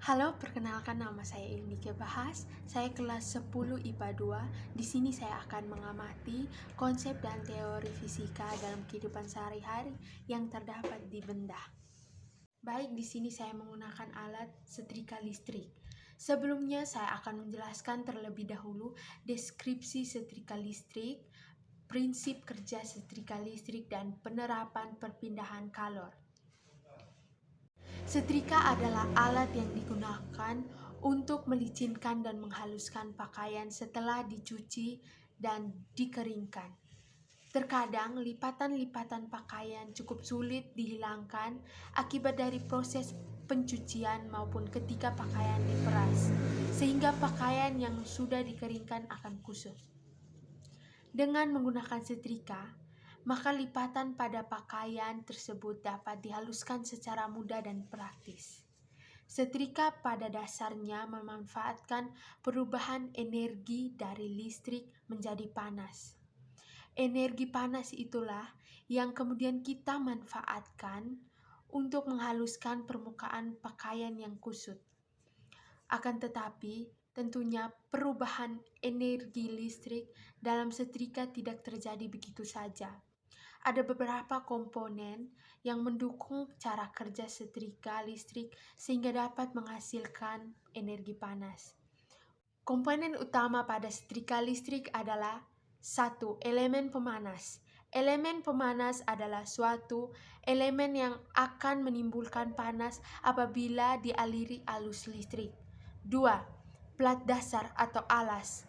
Halo, perkenalkan nama saya Ilmike Bahas. Saya kelas 10 IPA 2. Di sini saya akan mengamati konsep dan teori fisika dalam kehidupan sehari-hari yang terdapat di benda. Baik, di sini saya menggunakan alat setrika listrik. Sebelumnya saya akan menjelaskan terlebih dahulu deskripsi setrika listrik, prinsip kerja setrika listrik, dan penerapan perpindahan kalor. Setrika adalah alat yang digunakan untuk melicinkan dan menghaluskan pakaian setelah dicuci dan dikeringkan. Terkadang lipatan-lipatan pakaian cukup sulit dihilangkan akibat dari proses pencucian maupun ketika pakaian diperas, sehingga pakaian yang sudah dikeringkan akan kusut. Dengan menggunakan setrika, maka lipatan pada pakaian tersebut dapat dihaluskan secara mudah dan praktis. Setrika pada dasarnya memanfaatkan perubahan energi dari listrik menjadi panas. Energi panas itulah yang kemudian kita manfaatkan untuk menghaluskan permukaan pakaian yang kusut. Akan tetapi, tentunya perubahan energi listrik dalam setrika tidak terjadi begitu saja. Ada beberapa komponen yang mendukung cara kerja setrika listrik sehingga dapat menghasilkan energi panas. Komponen utama pada setrika listrik adalah 1. Elemen pemanas. Elemen pemanas adalah suatu elemen yang akan menimbulkan panas apabila dialiri arus listrik. 2. Plat dasar atau alas.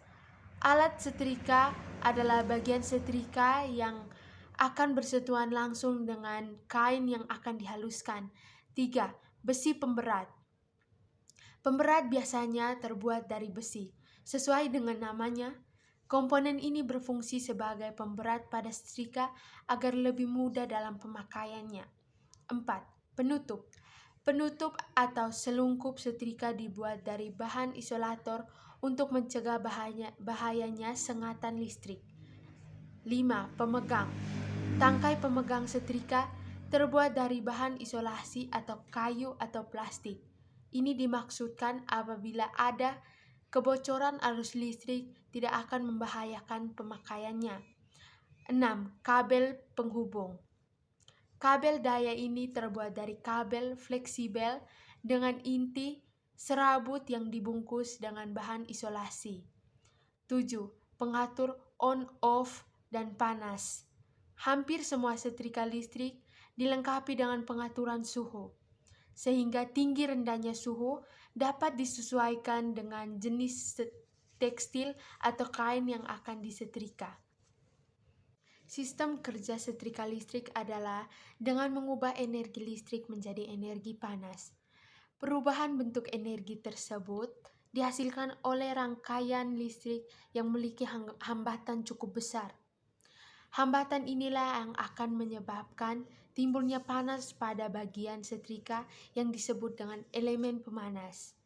Alat setrika adalah bagian setrika yang akan bersentuhan langsung dengan kain yang akan dihaluskan. 3. Besi pemberat. Pemberat biasanya terbuat dari besi. Sesuai dengan namanya, komponen ini berfungsi sebagai pemberat pada setrika agar lebih mudah dalam pemakaiannya. 4. Penutup. Penutup atau selungkup setrika dibuat dari bahan isolator untuk mencegah bahayanya sengatan listrik. 5. Pemegang. Tangkai pemegang setrika terbuat dari bahan isolasi atau kayu atau plastik. Ini dimaksudkan apabila ada kebocoran arus listrik tidak akan membahayakan pemakaiannya. 6. Kabel penghubung. Kabel daya ini terbuat dari kabel fleksibel dengan inti serabut yang dibungkus dengan bahan isolasi. 7. Pengatur on-off dan panas. Hampir semua setrika listrik dilengkapi dengan pengaturan suhu, sehingga tinggi rendahnya suhu dapat disesuaikan dengan jenis tekstil atau kain yang akan disetrika. Sistem kerja setrika listrik adalah dengan mengubah energi listrik menjadi energi panas. Perubahan bentuk energi tersebut dihasilkan oleh rangkaian listrik yang memiliki hambatan cukup besar. Hambatan inilah yang akan menyebabkan timbulnya panas pada bagian setrika yang disebut dengan elemen pemanas.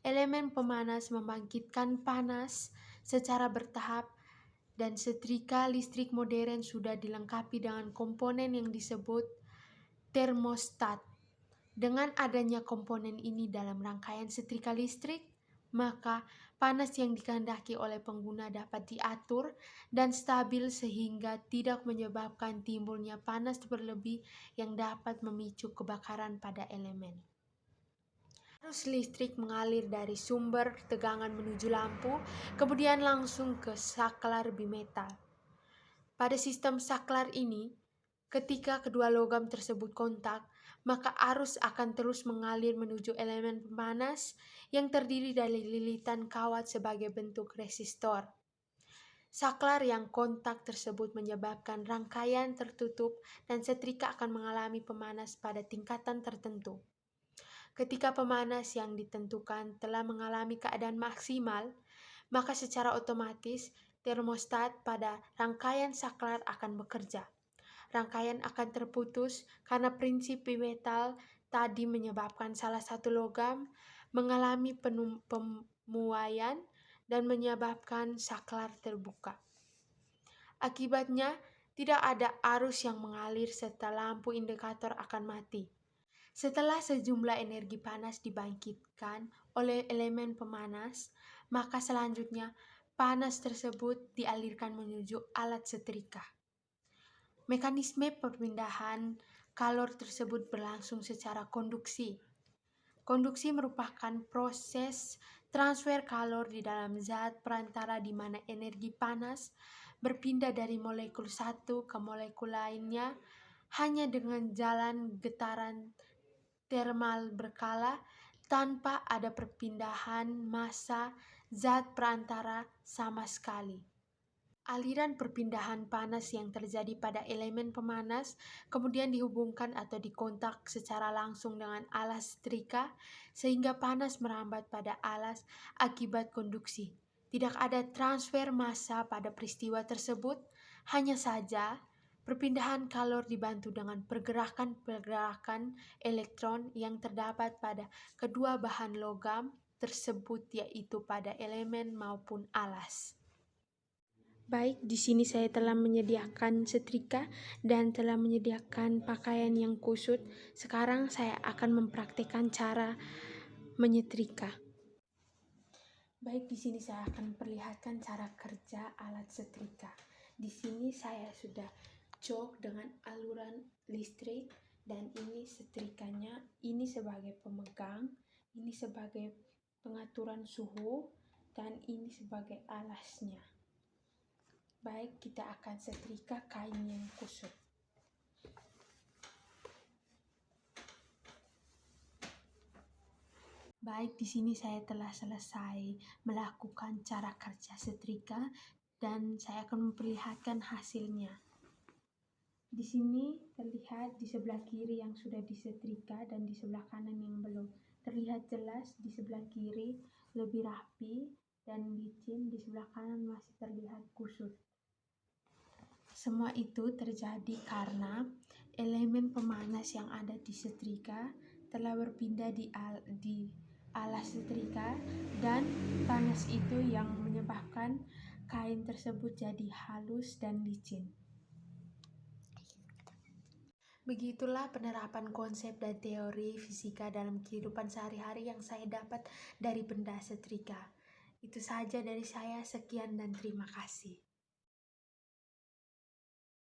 Elemen pemanas membangkitkan panas secara bertahap dan setrika listrik modern sudah dilengkapi dengan komponen yang disebut termostat. Dengan adanya komponen ini dalam rangkaian setrika listrik, maka panas yang dikehendaki oleh pengguna dapat diatur dan stabil sehingga tidak menyebabkan timbulnya panas berlebih yang dapat memicu kebakaran pada elemen. Arus listrik mengalir dari sumber tegangan menuju lampu, kemudian langsung ke saklar bimetal. Pada sistem saklar ini, ketika kedua logam tersebut kontak, maka arus akan terus mengalir menuju elemen pemanas yang terdiri dari lilitan kawat sebagai bentuk resistor. Saklar yang kontak tersebut menyebabkan rangkaian tertutup dan setrika akan mengalami pemanas pada tingkatan tertentu. Ketika pemanas yang ditentukan telah mengalami keadaan maksimal, maka secara otomatis termostat pada rangkaian saklar akan bekerja. Rangkaian akan terputus karena prinsip bimetal tadi menyebabkan salah satu logam mengalami pemuaian dan menyebabkan saklar terbuka. Akibatnya, tidak ada arus yang mengalir serta lampu indikator akan mati. Setelah sejumlah energi panas dibangkitkan oleh elemen pemanas, maka selanjutnya panas tersebut dialirkan menuju alat setrika. Mekanisme perpindahan kalor tersebut berlangsung secara konduksi. Konduksi merupakan proses transfer kalor di dalam zat perantara di mana energi panas berpindah dari molekul satu ke molekul lainnya hanya dengan jalan getaran termal berkala tanpa ada perpindahan massa zat perantara sama sekali. Aliran perpindahan panas yang terjadi pada elemen pemanas kemudian dihubungkan atau dikontak secara langsung dengan alas setrika sehingga panas merambat pada alas akibat konduksi. Tidak ada transfer massa pada peristiwa tersebut, hanya saja perpindahan kalor dibantu dengan pergerakan-pergerakan elektron yang terdapat pada kedua bahan logam tersebut yaitu pada elemen maupun alas. Baik, di sini saya telah menyediakan setrika dan telah menyediakan pakaian yang kusut. Sekarang saya akan mempraktikkan cara menyetrika. Baik, di sini saya akan perlihatkan cara kerja alat setrika. Di sini saya sudah jok dengan aluran listrik dan ini setrikanya, ini sebagai pemegang, ini sebagai pengaturan suhu dan ini sebagai alasnya. Baik, kita akan setrika kain yang kusut. Baik, di sini saya telah selesai melakukan cara kerja setrika dan saya akan memperlihatkan hasilnya. Di sini terlihat di sebelah kiri yang sudah disetrika dan di sebelah kanan yang belum. Terlihat jelas di sebelah kiri lebih rapi dan licin, di sebelah kanan masih terlihat kusut. Semua itu terjadi karena elemen pemanas yang ada di setrika telah berpindah di alas setrika dan panas itu yang menyebabkan kain tersebut jadi halus dan licin. Begitulah penerapan konsep dan teori fisika dalam kehidupan sehari-hari yang saya dapat dari benda setrika. Itu saja dari saya, sekian dan terima kasih.